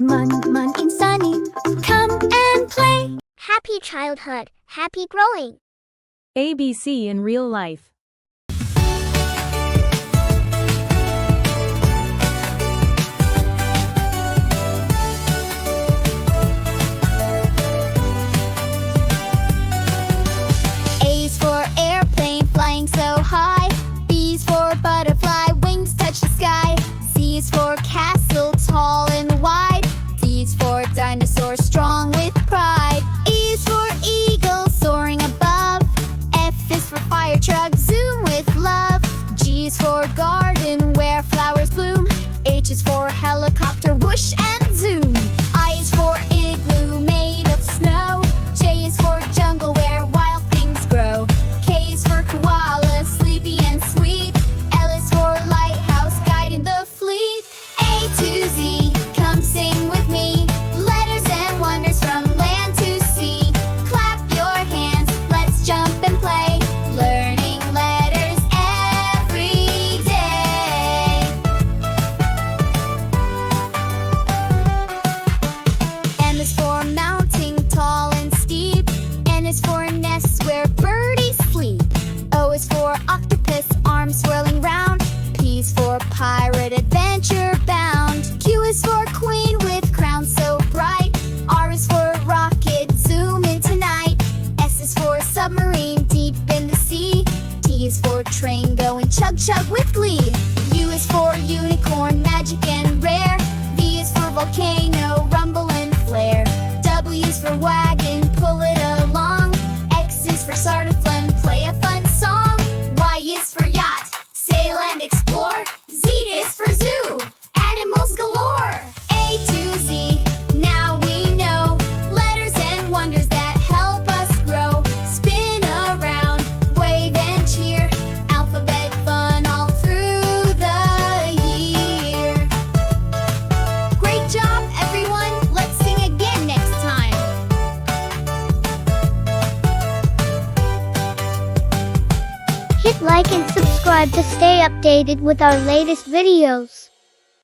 MonMon Sunny, come and play. Happy childhood, happy growing. ABC in real life. A's for airplane, flying so high. B's for butterfly, wings touch the sky. C's for castle, tall and wide. D's for dinosaur, strong with pride. E's for eagle, soaring above. F is for fire truck, zoom with love. G is for garden, where flowers bloom. H is for helicopter, whoosh and zoom. I is for igloo, made of snow. J is for jungle, where wild things grow. K is for koala, sleepy and sweet. L is for lighthouse, guiding the fleet. A to Z, come sing with me. Letters and wonders from land to sea. Clap your hands, let's jump and play. Learning letters every day. M is for mountain, tall and steep. N is for nests where birdies sleep. O is for octopus, arms swirling round. P is for pirate, adventure bound. Q is for queen with crown so bright. R is for rocket, zoom in tonight. S is for submarine, deep in the sea. T is for train going chug chug with glee. U is for unicorn, magic and rare. V is for volcano, rumble and flare. W is for wagon, pull it along. X is for start a fun, play a fun song. Y is for yacht, sail and explore. Z is for zoo, animals galore. A to Z, now we know. Letters and wonders that help us grow. Spin around, wave and cheer. Alphabet fun all through the year. Great job, everyone. Let's sing again next time. Hit like and subscribe to stay updated with our latest videos.